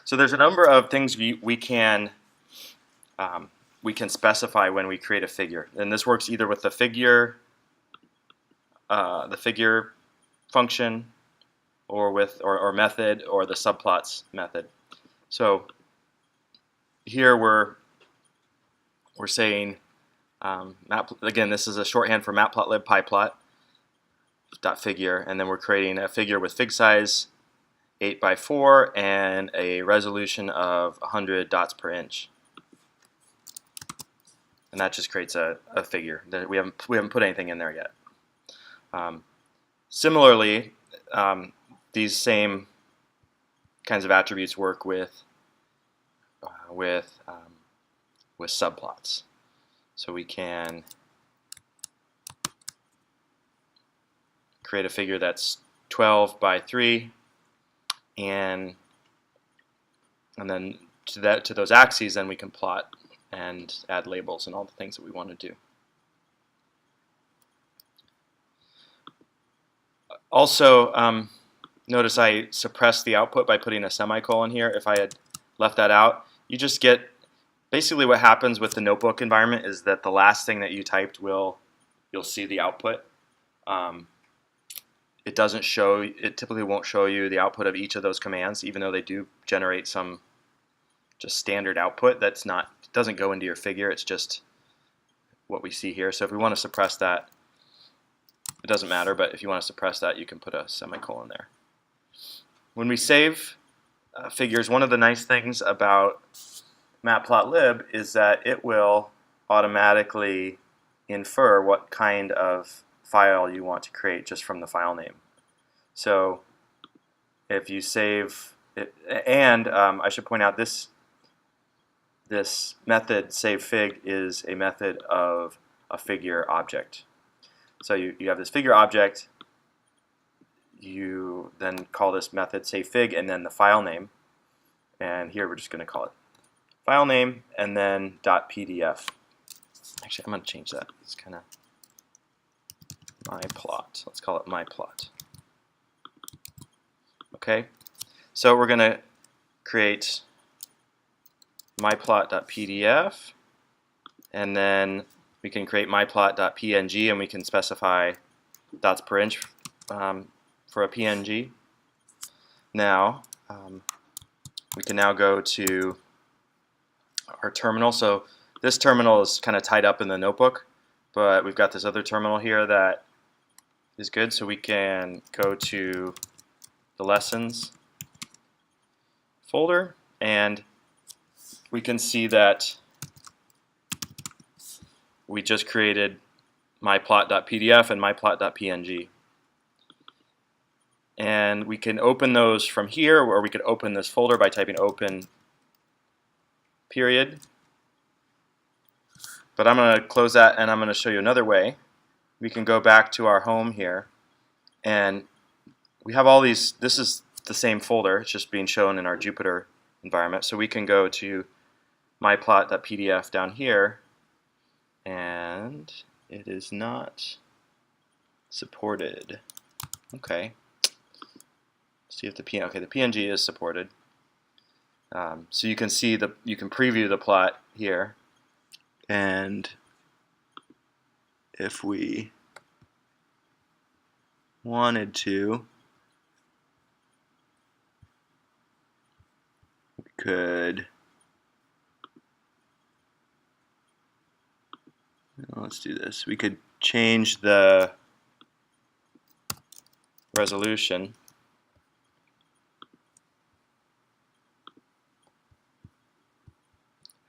So there's a number of things we can specify when we create a figure, and this works either with the figure function, or with or method, or the subplots method. So here we're saying again, this is a shorthand for matplotlib pyplot dot figure, and then we're creating a figure with fig size 8 by 4 and a resolution of 100 dots per inch, and that just creates a figure. We haven't put anything in there yet. Similarly, these same kinds of attributes work with subplots. So we can create a figure that's 12 by 3, and then to those axes, then we can plot and add labels and all the things that we want to do. Also, notice I suppressed the output by putting a semicolon here. If I had left that out, you just get basically what happens with the notebook environment is that the last thing that you typed you'll see the output. It typically won't show you the output of each of those commands, even though they do generate some just standard output doesn't go into your figure. It's just what we see here. So if we want to suppress that, it doesn't matter, but if you want to suppress that, you can put a semicolon there. When we save figures, one of the nice things about matplotlib is that it will automatically infer what kind of file you want to create just from the file name. So if you save it, and I should point out this method saveFig is a method of a figure object. So you have this figure object, you then call this method saveFig and then the file name, and here we're just going to call it file name and then .pdf. Actually, I'm going to change that. It's kind of myplot. Let's call it myplot. Okay, so we're going to create myplot.pdf, and then we can create myplot.png, and we can specify dots per inch for a PNG. Now we can now go to our terminal. So this terminal is kind of tied up in the notebook, but we've got this other terminal here that is good. So we can go to the lessons folder, and we can see that we just created myplot.pdf and myplot.png. And we can open those from here, or we could open this folder by typing open period. But I'm going to close that, and I'm going to show you another way. We can go back to our home here, and we have all these. This is the same folder, it's just being shown in our Jupyter environment. So we can go to myplot.pdf down here, and it is not supported. Okay. See if the PNG is supported. So you can see you can preview the plot here, and if we wanted to, we could. Let's do this. We could change the resolution.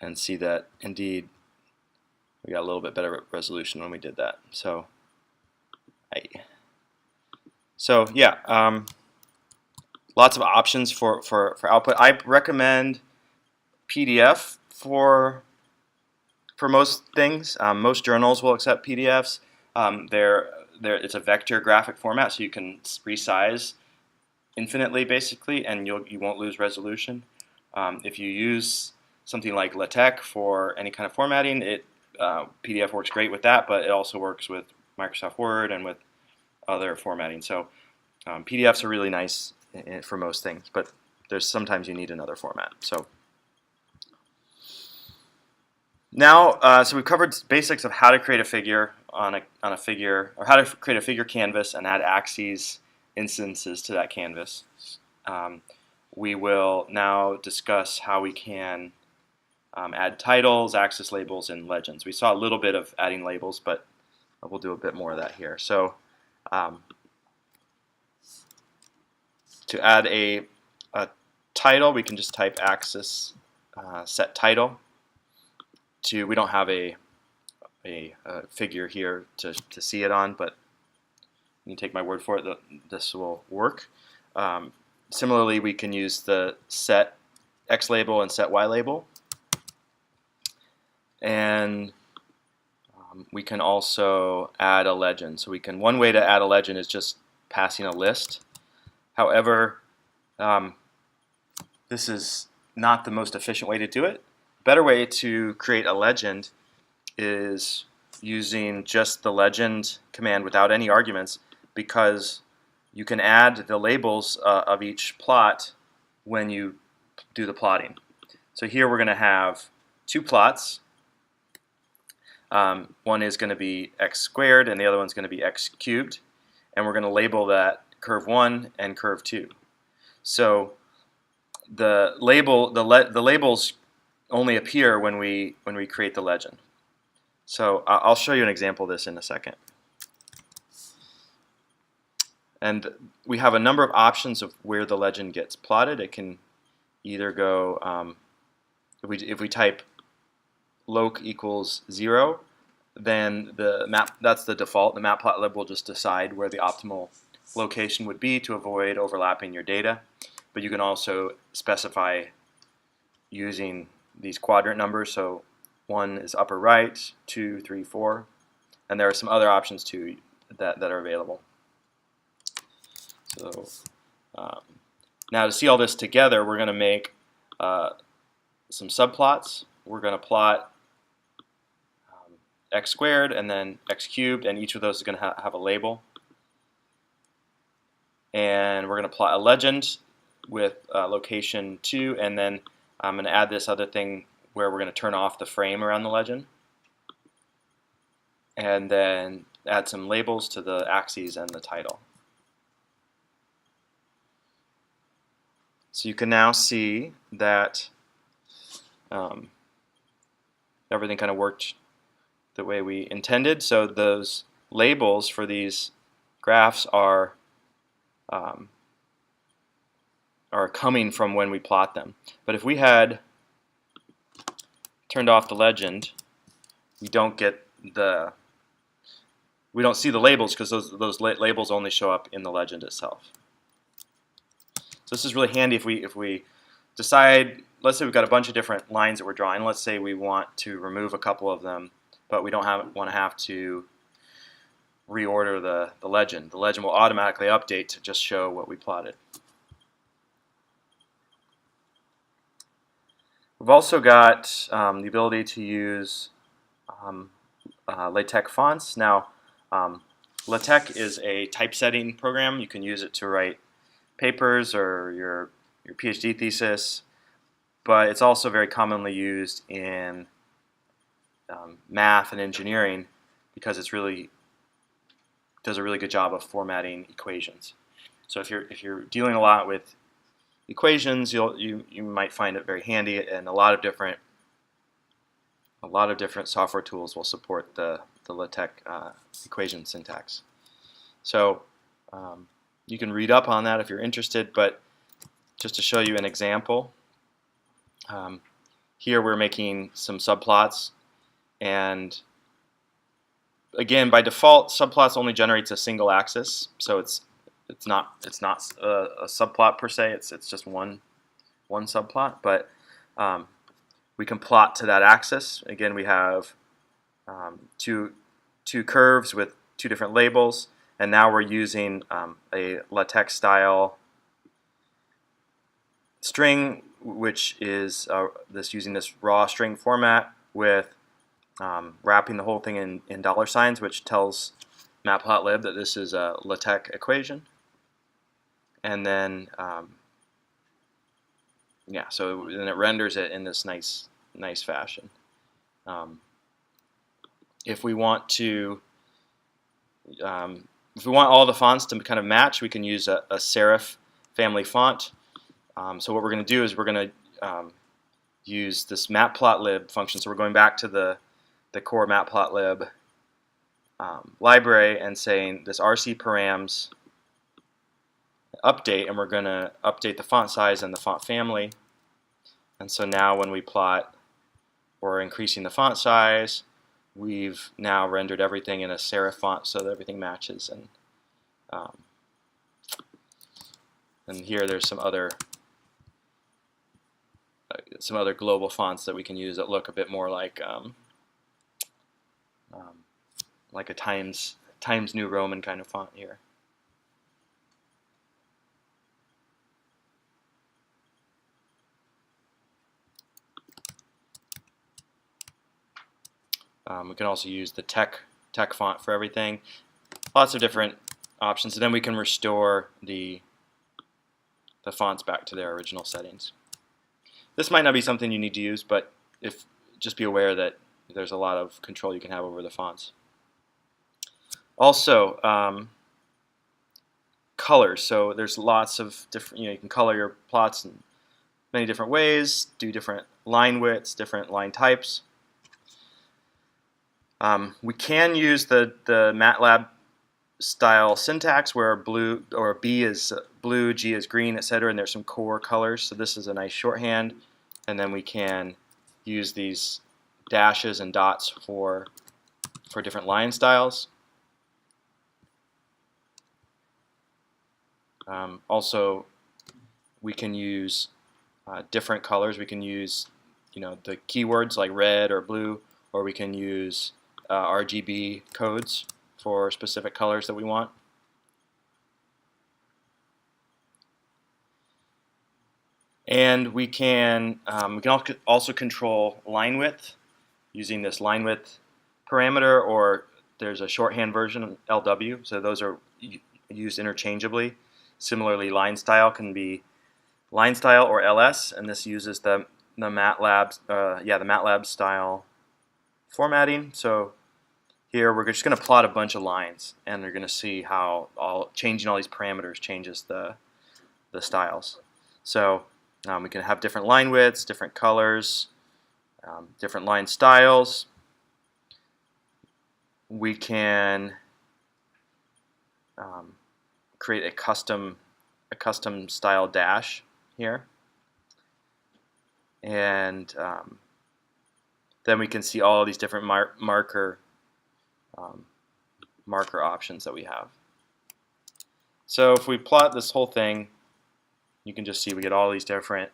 And see that indeed we got a little bit better resolution when we did that. So yeah, lots of options for output. I recommend PDF for most things. Most journals will accept PDFs. It's a vector graphic format, so you can resize infinitely basically, and you won't lose resolution. If you use something like Latex for any kind of formatting, PDF works great with that, but it also works with Microsoft Word and with other formatting. So PDFs are really nice for most things, but there's sometimes you need another format. So now, so we've covered basics of how to create a figure on a figure, or how to create a figure canvas and add axes instances to that canvas. We will now discuss how we can add titles, axis labels, and legends. We saw a little bit of adding labels, but we'll do a bit more of that here. So to add a title, we can just type axis set title. We don't have a figure here to see it on, but you can take my word for it that this will work. Similarly, we can use the set X label and set Y label. And we can also add a legend. So one way to add a legend is just passing a list. However, this is not the most efficient way to do it. A better way to create a legend is using just the legend command without any arguments, because you can add the labels of each plot when you do the plotting. So here we're going to have two plots. One is going to be x squared and the other one's going to be x cubed, and we're going to label that curve 1 and curve 2. So the labels only appear when we create the legend. So I'll show you an example of this in a second. And we have a number of options of where the legend gets plotted. It can either go, if we type loc equals 0, then that's the default. The matplotlib will just decide where the optimal location would be to avoid overlapping your data. But you can also specify using these quadrant numbers. So 1 is upper right, 2, 3, 4, and there are some other options too that are available. So now to see all this together, we're going to make some subplots. We're going to plot x squared and then x cubed, and each of those is going to have a label. And we're going to plot a legend with location 2, and then I'm going to add this other thing where we're going to turn off the frame around the legend, and then add some labels to the axes and the title. So you can now see that everything kind of worked the way we intended. So those labels for these graphs are coming from when we plot them. But if we had turned off the legend, we don't see the labels, because those labels only show up in the legend itself. So this is really handy if we decide, let's say we've got a bunch of different lines that we're drawing. Let's say we want to remove a couple of them, but we don't want to have to reorder the legend. The legend will automatically update to just show what we plotted. We've also got the ability to use Latex fonts. Now, Latex is a typesetting program. You can use it to write papers or your PhD thesis, but it's also very commonly used in math and engineering because it's does a really good job of formatting equations. So if you're dealing a lot with equations, you might find it very handy, and a lot of different software tools will support the LaTeX equation syntax. So you can read up on that if you're interested, but just to show you an example, here we're making some subplots, and again, by default, subplots only generates a single axis, so it's not a subplot per se. It's just one subplot, but we can plot to that axis. Again, we have two curves with two different labels, and now we're using a LaTeX style string, which is using this raw string format with wrapping the whole thing in dollar signs, which tells Matplotlib that this is a LaTeX equation. And then yeah, so then it renders it in this nice fashion. If we want to, if we want all the fonts to kind of match, we can use a serif family font. So what we're going to do is we're going to use this matplotlib function. So we're going back to the core matplotlib library and saying this rc params update, and we're going to update the font size and the font family. And so now when we plot, we're increasing the font size. We've now rendered everything in a serif font so that everything matches. And here there's some other global fonts that we can use that look a bit more like a Times New Roman kind of font here. We can also use the tech font for everything. Lots of different options. And then we can restore the fonts back to their original settings. This might not be something you need to use, but just be aware that there's a lot of control you can have over the fonts. Also, colors. So there's lots of different, you can color your plots in many different ways, do different line widths, different line types. We can use the MATLAB style syntax where blue or B is blue, G is green, etc. And there's some core colors. So this is a nice shorthand. And then we can use these dashes and dots for different line styles. Also, we can use different colors. We can use the keywords like red or blue, or we can use RGB codes for specific colors that we want. And we can also control line width using this line width parameter, or there's a shorthand version, LW, so those are used interchangeably. Similarly, line style can be line style or LS, and this uses the MATLAB style formatting. So here we're just going to plot a bunch of lines, and you're going to see how changing all these parameters changes the styles. So we can have different line widths, different colors, different line styles. We can create a custom style dash here, and then we can see all of these different marker options that we have. So if we plot this whole thing, you can just see we get all these different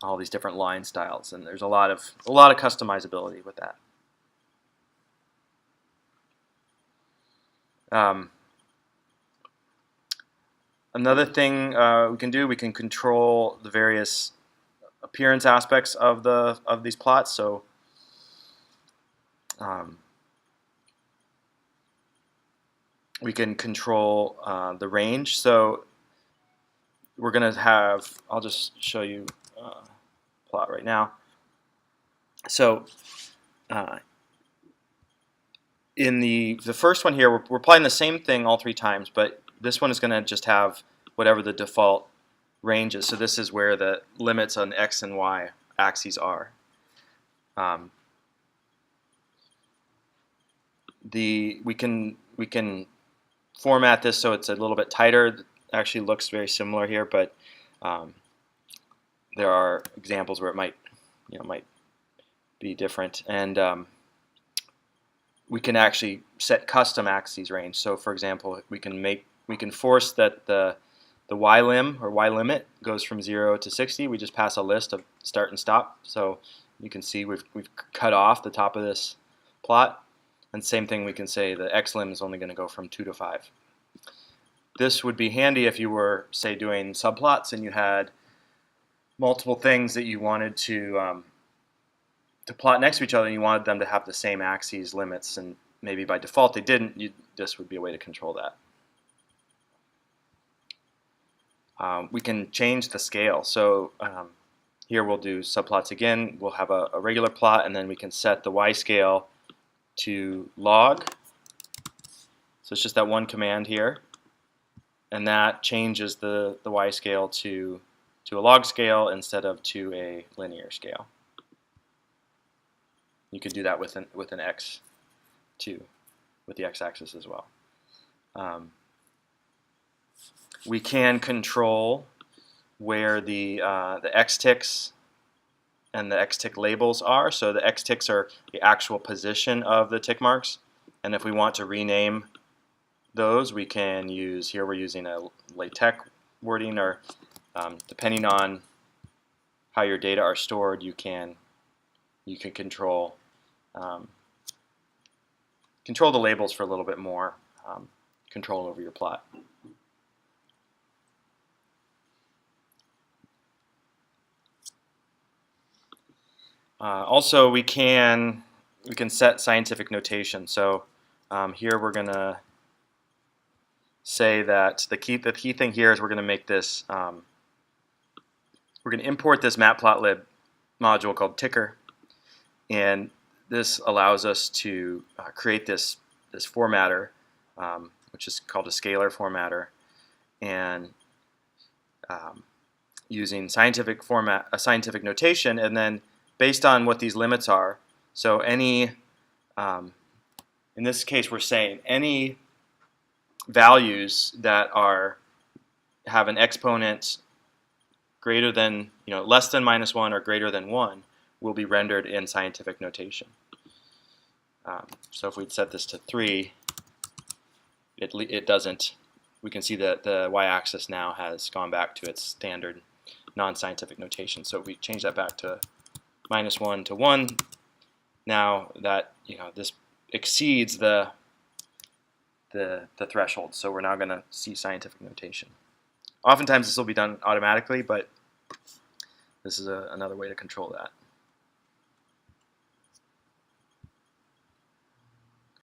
line styles, and there's a lot of customizability with that. Another thing we can control the various appearance aspects of these plots. So we can control the range. So we're going to have, I'll just show you a plot right now. So in the first one here, we're applying the same thing all 3 times, but this one is going to just have whatever the default range is. So this is where the limits on X and Y axes are. We can format this so it's a little bit tighter. It actually looks very similar here, but there are examples where it might be different. And we can actually set custom axes range. So for example, we can force that the y-lim or y-limit goes from 0 to 60. We just pass a list of start and stop. So you can see we've cut off the top of this plot. And same thing, we can say the x-lim is only going to go from 2 to 5. This would be handy if you were, say, doing subplots and you had multiple things that you wanted to plot next to each other, and you wanted them to have the same axes limits, and maybe by default they didn't. This would be a way to control that. We can change the scale. So here we'll do subplots again. We'll have a regular plot, and then we can set the y scale to log. So it's just that one command here, and that changes the y scale to a log scale instead of to a linear scale. You could do that with an x too, with the x-axis as well. We can control where the x ticks and the x tick labels are. So the x ticks are the actual position of the tick marks, and if we want to rename those, we can use, here we're using a Latex wording, or depending on how your data are stored, you can control the labels for a little bit more control over your plot. Also, we can set scientific notation. So here we're going to say that the key thing here is we're going to make this, we're going to import this matplotlib module called ticker, and this allows us to create this formatter, which is called a scalar formatter, and using scientific notation, and then based on what these limits are. So any, in this case, we're saying any values that have an exponent greater than, less than -1 or greater than 1 will be rendered in scientific notation. So if we'd set this to 3, it doesn't. We can see that the y-axis now has gone back to its standard non-scientific notation. So if we change that back to -1 to 1, now that this exceeds the threshold, so we're now going to see scientific notation. Oftentimes this will be done automatically, but this is another way to control that.